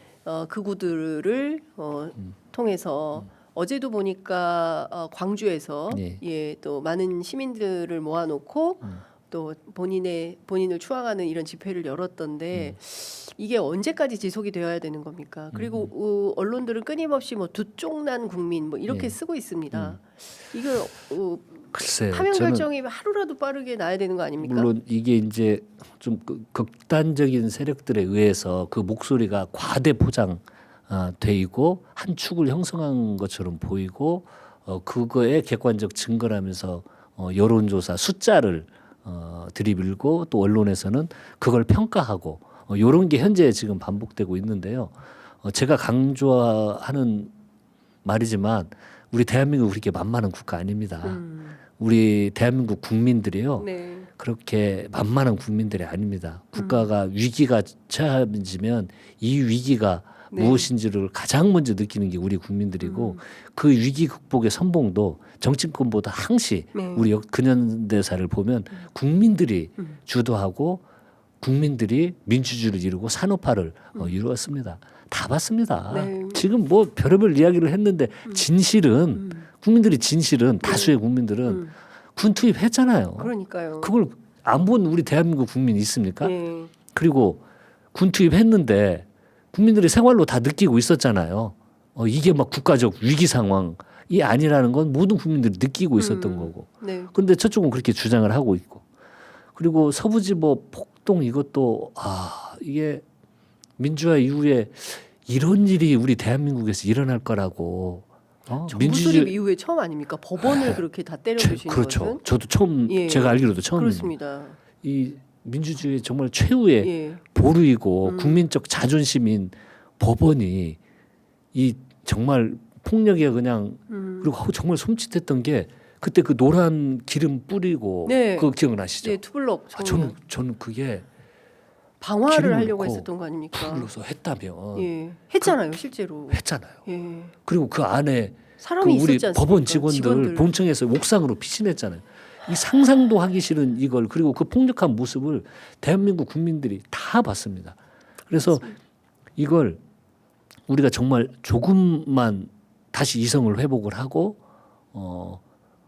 극우들을 통해서 어제도 보니까 광주에서 네. 또 많은 시민들을 모아놓고 또 본인을 추앙하는 이런 집회를 열었던데 이게 언제까지 지속이 되어야 되는 겁니까? 그리고 언론들은 끊임없이 뭐 두쪽난 국민 뭐 이렇게 쓰고 있습니다. 이거 글쎄요. 파면 저는 결정이 하루라도 빠르게 나야 되는 거 아닙니까? 물론 이게 이제 좀 극단적인 세력들에 의해서 그 목소리가 과대 포장 돼 있고 한 축을 형성한 것처럼 보이고 그거에 객관적 증거라면서 여론조사 숫자를 들이밀고 또 언론에서는 그걸 평가하고 이런 게 현재 지금 반복되고 있는데요. 제가 강조하는 말이지만 우리 대한민국 그렇게 만만한 국가 아닙니다. 우리 대한민국 국민들이요. 네. 그렇게 만만한 국민들이 아닙니다. 국가가 위기가 처해지면 이 위기가 무엇인지를 가장 먼저 느끼는 게 우리 국민들이고 그 위기 극복의 선봉도 정치권보다 항시 우리 근현대사를 보면 국민들이 주도하고 국민들이 민주주의를 이루고 산업화를 이루었습니다. 다 봤습니다. 네. 지금 뭐 별의별 이야기를 했는데 진실은 국민들이 진실은 다수의 국민들은 군 투입했잖아요. 그러니까요. 그걸 안 본 우리 대한민국 국민 있습니까? 예. 그리고 군 투입했는데 국민들이 생활로 다 느끼고 있었잖아요. 이게 막 국가적 위기 상황이 아니라는 건 모든 국민들이 느끼고 있었던 거고. 네. 그런데 저쪽은 그렇게 주장을 하고 있고. 그리고 서부지법 폭동 이것도 이게 민주화 이후에 이런 일이 우리 대한민국에서 일어날 거라고. 정부 수립 이후에 처음 아닙니까? 법원을 그렇게 다 때려주시는 그렇죠. 것은? 저도 처음 제가 알기로도 처음입니다. 그렇습니다. 이 민주주의 정말 최후의 예. 보루이고 국민적 자존심인 법원이 이 정말 폭력에 그냥 그리고 정말 som칫했던 게 그때 그 노란 기름 뿌리고 네. 그거 기억나시죠? 네, 투블럭. 저는 그게 방화를 기름을 하려고 넣고 했었던 거 아닙니까? 불러서 했다면 예. 했잖아요, 실제로. 했잖아요. 예. 그리고 그 안에 사람이 그 우리 있었지 않습니까? 법원 직원들 본청에서 옥상으로 피신했잖아요. 이 상상도 하기 싫은 이걸 그리고 그 폭력한 모습을 대한민국 국민들이 다 봤습니다. 그래서 이걸 우리가 정말 조금만 다시 이성을 회복을 하고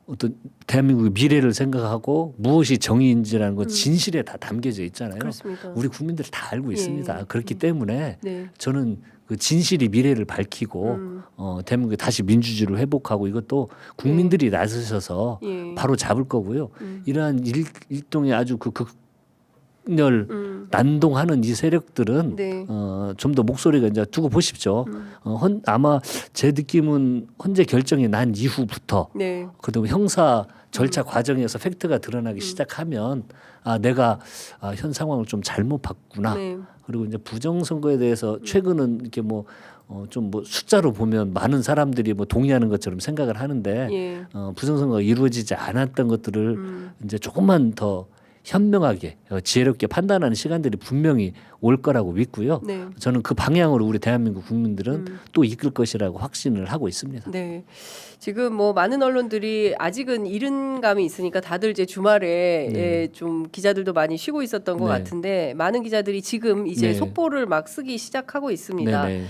어떤 대한민국의 미래를 생각하고 무엇이 정의인지라는 건 진실에 다 담겨져 있잖아요. 그렇습니다. 우리 국민들이 다 알고 있습니다. 그렇기 때문에 네. 저는 그 진실이 미래를 밝히고 대한민국에 다시 민주주의를 회복하고 이것도 국민들이 나서셔서 예. 바로 잡을 거고요. 이러한 일동의 아주 그 극렬 난동하는 이 세력들은 네. 좀 더 목소리가 이제 두고 보십시오. 아마 제 느낌은 헌재 결정이 난 이후부터 네. 그다음에 형사 절차 과정에서 팩트가 드러나기 시작하면 내가 현 상황을 좀 잘못 봤구나. 네. 그리고 이제 부정선거에 대해서 최근은 이렇게 좀 숫자로 보면 많은 사람들이 동의하는 것처럼 생각을 하는데 예. 부정선거가 이루어지지 않았던 것들을 이제 조금만 더 현명하게 지혜롭게 판단하는 시간들이 분명히 올 거라고 믿고요. 네. 저는 그 방향으로 우리 대한민국 국민들은 또 이끌 것이라고 확신을 하고 있습니다. 네. 지금 뭐 많은 언론들이 아직은 이른 감이 있으니까 다들 이제 주말에 예, 좀 기자들도 많이 쉬고 있었던 것 네. 같은데 많은 기자들이 지금 이제 네. 속보를 막 쓰기 시작하고 있습니다. 네네.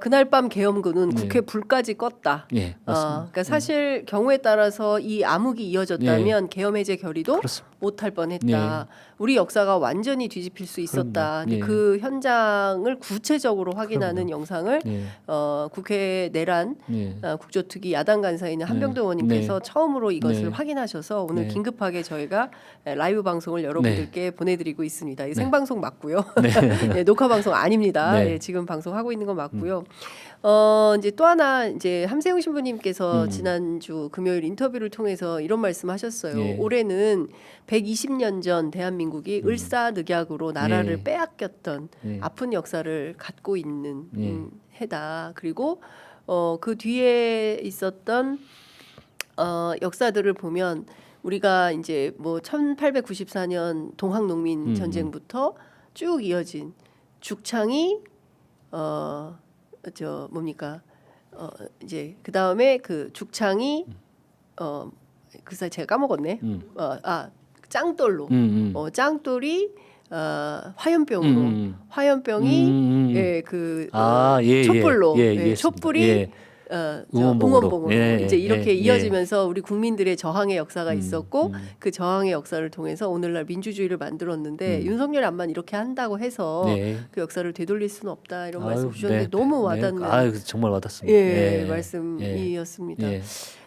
그날 밤 계엄군은 네. 국회 불까지 껐다. 예, 맞습니다. 그러니까 사실 경우에 따라서 이 암흑이 이어졌다면 계엄 해제 결의도 그렇습니다. 못할 뻔했다. 우리 역사가 완전히 뒤집힐 수 있었다. 그럼요. 예. 그 현장을 구체적으로 확인하는 영상을 예, 국회 내란 예. 국조특위 야당 간사에 있는 한병도 의원님께서 처음으로 이것을 네. 확인하셔서 오늘 네. 긴급하게 저희가 라이브 방송을 여러분들께 보내드리고 있습니다. 이 네. 생방송 맞고요. 네. 예, 녹화 방송 아닙니다. 네. 예, 지금 방송하고 있는 건 맞고요. 이제 또 하나 이제 함세웅 신부님께서 지난주 금요일 인터뷰를 통해서 이런 말씀하셨어요. 예. 올해는 120년 전 대한민국이 을사늑약으로 나라를 예. 빼앗겼던 예. 아픈 역사를 갖고 있는 예. 해다. 그리고 그 뒤에 있었던 역사들을 보면 우리가 이제 뭐 1894년 동학농민 전쟁부터 쭉 이어진 죽창이 저 뭡니까 이제 그 다음에 그 죽창이 그 사이 제가 까먹었네. 짱돌로 짱돌이 화염병으로 화염병이 예, 그 촛불로 촛불이 응원봉으로 이제 이렇게 이어지면서 우리 국민들의 저항의 역사가 있었고 그 저항의 역사를 통해서 오늘날 민주주의를 만들었는데 윤석열 안만 이렇게 한다고 해서 그 역사를 되돌릴 수는 없다 이런 말씀 주셨는데 너무 와닿는 정말 와닿습니다. 말씀이었습니다.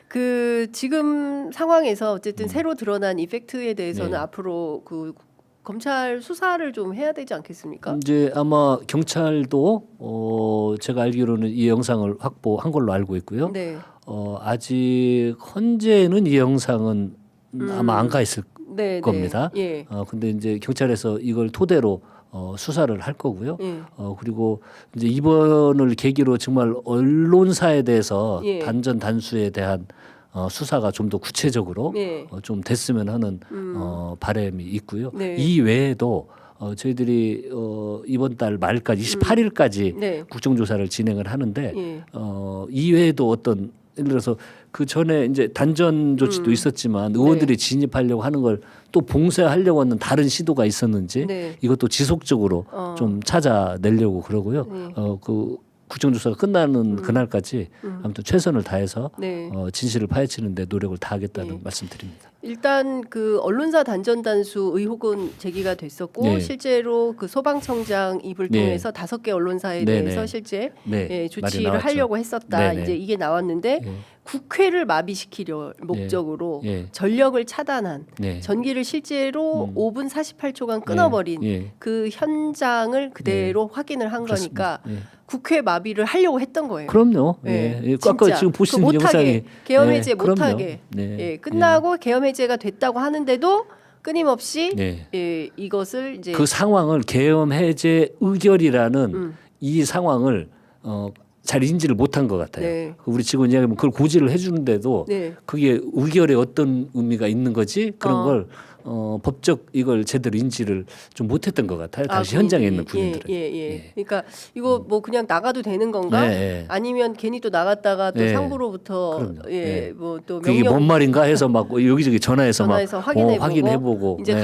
그 지금 상황에서 어쨌든 새로 드러난 이 팩트에 대해서는 앞으로 그 검찰 수사를 좀 해야 되지 않겠습니까? 이제 아마 경찰도 제가 알기로는 이 영상을 확보한 걸로 알고 있고요. 네. 아직 현재는 이 영상은 아마 안 가 있을 겁니다. 예. 근데 이제 경찰에서 이걸 토대로 수사를 할 거고요. 예. 그리고 이제 이번을 계기로 정말 언론사에 대해서 예. 단전 단수에 대한 수사가 좀 더 구체적으로 예. 좀 됐으면 하는 바람이 있고요. 네. 이 외에도 저희들이 이번 달 말까지 28일까지 네. 국정조사를 진행을 하는데 예. 이 외에도 어떤 예를 들어서 그 전에 이제 단전 조치도 있었지만 의원들이 진입하려고 하는 걸 또 봉쇄하려고 하는 다른 시도가 있었는지 이것도 지속적으로 좀 찾아내려고 그러고요. 그 국정조사가 끝나는 그날까지 아무튼 최선을 다해서 진실을 파헤치는 데 노력을 다하겠다는 말씀드립니다. 일단 그 언론사 단전 단수 의혹은 제기가 됐었고 실제로 그 소방청장 입을 통해서 5개 언론사에 대해서 실제 조치를 하려고 했었다. 이제 이게 나왔는데 국회를 마비시키려 목적으로 전력을 차단한 전기를 실제로 5분 48초간 끊어버린 그 현장을 그대로 확인을 한 거니까 국회 마비를 하려고 했던 거예요. 그럼요. 아까 지금 보시는 영상이 계엄 해제 못하게 끝나고 계엄 해제가 됐다고 하는데도 끊임없이 이것을 이제 그 상황을 계엄 해제 의결이라는 이 상황을 잘 인지를 못한 것 같아요. 우리 직원 이야기하면 그걸 고지를 해주는데도 그게 의결에 어떤 의미가 있는 거지 그런 걸 법적 이걸 제대로 인지를 좀 못했던 것 같아요. 다시 현장에 있는 군인들은. 그러니까 이거 뭐 그냥 나가도 되는 건가? 아니면 괜히 또 나갔다가 또 상부로부터 뭐 또 그게 뭔 말인가 해서 막 여기저기 전화해서 막 확인해보고 이제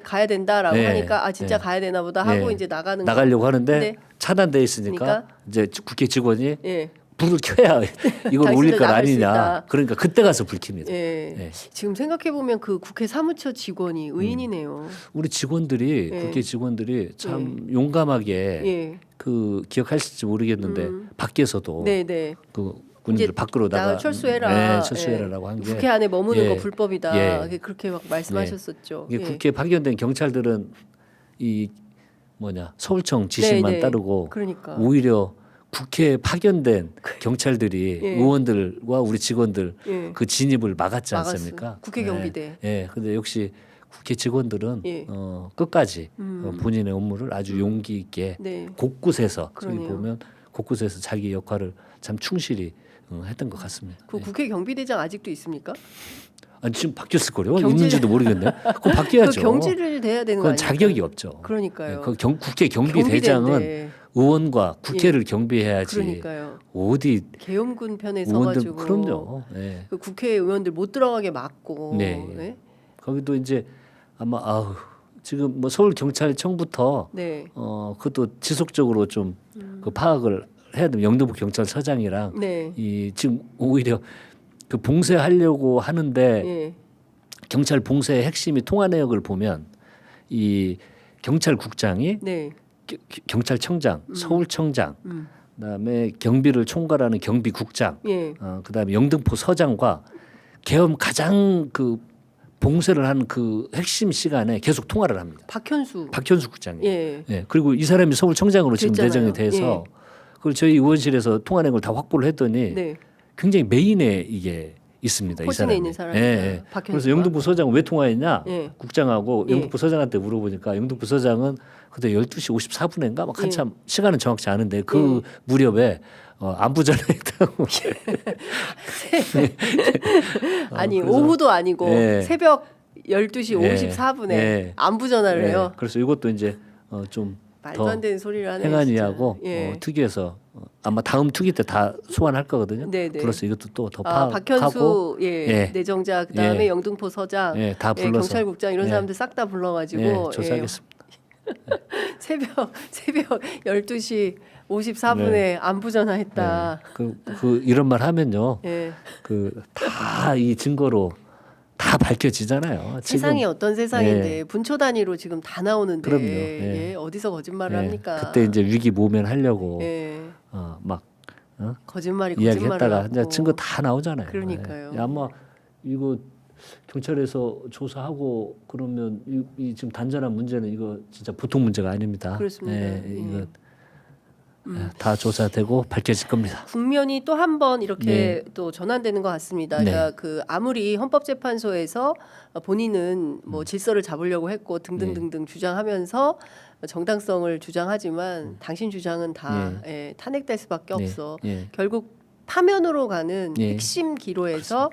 가야 된다라고 하니까 진짜 가야 되나 보다 하고 이제 나가려고 하는데 차단돼 있으니까 이제 국회 직원이 불을 켜야 이걸 올릴 것 아니냐. 그러니까 그때 가서 불 켭니다. 지금 생각해 보면 그 국회 사무처 직원이 의인이네요. 우리 직원들이 국회 직원들이 참 용감하게 그 기억하실지 모르겠는데 밖에서도 그 군인들 밖으로 나가 철수해라. 철수해라라고 한 게 국회 안에 머무는 거 불법이다. 그렇게 막 말씀하셨었죠. 국회에 파견된 경찰들은 이 서울청 지시만 따르고 오히려 국회에 파견된 경찰들이 의원들과 우리 직원들 그 진입을 막았지 않습니까? 국회 경비대. 근데 역시 국회 직원들은 끝까지 본인의 업무를 아주 용기 있게 곳곳에서 저기 보면 곳곳에서 자기 역할을 참 충실히 했던 것 같습니다. 그 국회 경비대장 아직도 있습니까? 아니, 지금 바뀌었을 거요. 경질- 있는지도 모르겠네. 그거 바뀌어야죠. 그 경질을 돼야 되는 거 그건 아니에요? 자격이 없죠. 그러니까요. 그 국회 경비대장은 경비대인데. 의원과 국회를 경비해야지. 그러니까요. 어디 계엄군 편에 의원들 서가지고 그럼요. 네. 그 국회의원들 못 들어가게 막고 네. 네. 거기도 이제 아마 지금 뭐 서울 경찰청부터 네. 그것도 지속적으로 좀 그 파악을 해야 됩니다. 영등포 경찰서장이랑 네. 이 지금 오히려 그 봉쇄하려고 하는데 예. 경찰 봉쇄의 핵심이 통화 내역을 보면 이 경찰국장이 네. 경찰청장, 서울청장, 음. 그다음에 경비를 총괄하는 경비국장, 예. 그다음에 영등포 서장과 계엄 가장 그 봉쇄를 하는 그 핵심 시간에 계속 통화를 합니다. 박현수. 박현수 국장이. 예. 예. 그리고 이 사람이 서울청장으로 지금 됐잖아요. 내정이 돼서 그걸 저희 의원실에서 통화 내역을 다 확보를 했더니 네. 굉장히 메인에 이게 있습니다. 이 포진에 사람이. 있는 사람이다. 박현수가. 그래서 영등포 서장은 왜 통화했냐? 예. 국장하고 예. 영등포 서장한테 물어보니까 영등포 서장은 그때 12시 54분인가 막 한참 시간은 정확치 않은데 그 무렵에 안부 전화했다고. 아니 그래서- 오후도 아니고 예. 새벽 12시 예. 54분에 예. 안부 전화를 해요. 그래서 이것도 이제 좀 말도 더 안 되는 소리를 하네. 행안위하고 진짜. 예. 특위에서 아마 다음 특위 때 다 소환할 거거든요. 네네. 불러서 이것도 또 더 박현수 파악하고 예. 내정자 그다음에 예. 영등포 서장, 예, 다 불러서 경찰국장 이런 예. 사람들 싹 다 불러가지고 예, 조사하겠습니다. 새벽 12시 54분에 안부 전화했다. 그 이런 말 하면요. 예. 그 다 이 증거로 다 밝혀지잖아요. 세상이 지금 어떤 세상인데 분초 단위로 지금 다 나오는데 그럼요. 예. 어디서 거짓말을 합니까? 그때 이제 위기 모면하려고 예. 막 거짓말이 거짓말을 이야기했다가 하고. 이제 증거 다 나오잖아요. 그러니까요. 예. 아마 이거 경찰에서 조사하고 그러면 이 지금 단전한 문제는 이거 진짜 보통 문제가 아닙니다. 그렇습니다. 예, 예. 이거 다 조사되고 밝혀질 겁니다. 국면이 또 한 번 이렇게 네. 또 전환되는 것 같습니다. 네. 그러니까 그 아무리 헌법재판소에서 본인은 뭐 질서를 잡으려고 했고 등등등등 주장하면서 정당성을 주장하지만 당신 주장은 다 탄핵될 수밖에 없어. 예. 결국 파면으로 가는 예. 핵심 기로에서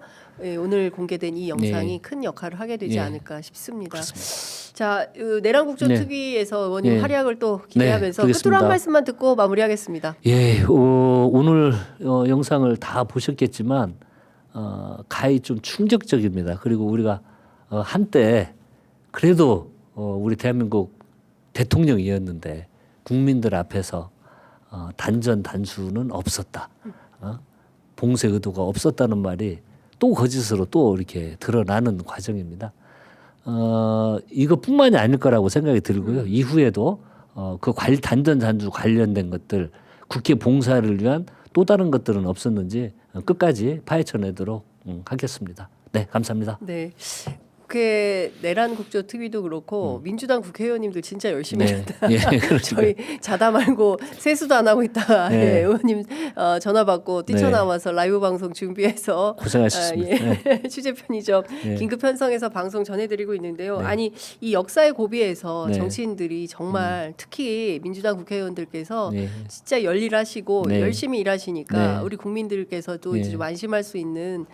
오늘 공개된 이 영상이 예. 큰 역할을 하게 되지 예. 않을까 싶습니다. 그렇습니다. 자, 내란국조 네. 특위에서 의원님 예. 활약을 또 기대하면서 네, 끝으로 그렇습니다. 한 말씀만 듣고 마무리하겠습니다. 예, 오늘 영상을 다 보셨겠지만 가히 좀 충격적입니다. 그리고 우리가 한때 그래도 우리 대한민국 대통령이었는데 국민들 앞에서 단전 단수는 없었다. 봉쇄 의도가 없었다는 말이 또 거짓으로 또 이렇게 드러나는 과정입니다. 이것뿐만이 아닐 거라고 생각이 들고요. 이후에도 그 단전 단수 관련된 것들 국회 봉사를 위한 또 다른 것들은 없었는지 끝까지 파헤쳐내도록 하겠습니다. 네, 감사합니다. 네. 국회 내란 국조 특위도 그렇고 민주당 국회의원님들 진짜 열심히 하셨다. 예, 그렇죠. 저희 자다 말고 세수도 안 하고 있다가 네. 예, 의원님 전화 받고 뛰쳐나와서 라이브 방송 준비해서 고생하셨습니다. 취재 편의점 네. 긴급 편성해서 방송 전해드리고 있는데요. 네. 아니 이 역사의 고비에서 네. 정치인들이 정말 특히 민주당 국회의원들께서 네. 진짜 열일하시고 네. 열심히 일하시니까 네. 우리 국민들께서도 네. 이제 좀 안심할 수 있는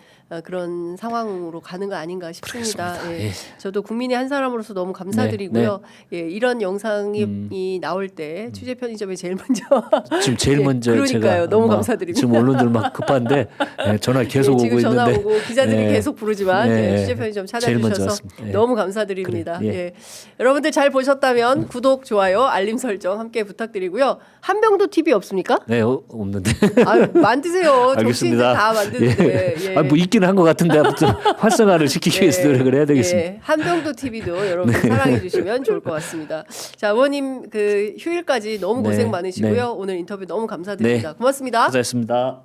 그런 상황으로 가는 거 아닌가 싶습니다. 그렇습니다. 예. 예. 저도 국민의 한 사람으로서 너무 감사드리고요. 예, 이런 영상이 이 나올 때 취재 편의점에 제일 먼저 지금 제일 예, 먼저 그러니까요. 제가 너무 아마 감사드립니다. 지금 언론들 막 급한데 전화 계속 예, 오고 지금 전화 있는데 오고 기자들이 예. 계속 부르지만 예, 취재 편의점 제일 먼저 찾아주셔서 왔습니다. 예. 너무 감사드립니다. 그래, 예. 예. 여러분들 잘 보셨다면 구독, 좋아요, 알림 설정 함께 부탁드리고요. 한병도 TV 없습니까? 네, 없는데. 아, 만드세요. 정치인들 알겠습니다. 다 만드는데. 예. 뭐 있기는 한 것 같은데 아무튼 활성화를 시키기 위해서 노력을 해야 되겠습니다. 예, 한병도 TV도 여러분 사랑해 주시면 좋을 것 같습니다. 자, 의원님 그 휴일까지 너무 네, 고생 많으시고요. 네. 오늘 인터뷰 너무 감사드립니다. 네. 고맙습니다. 고생하셨습니다.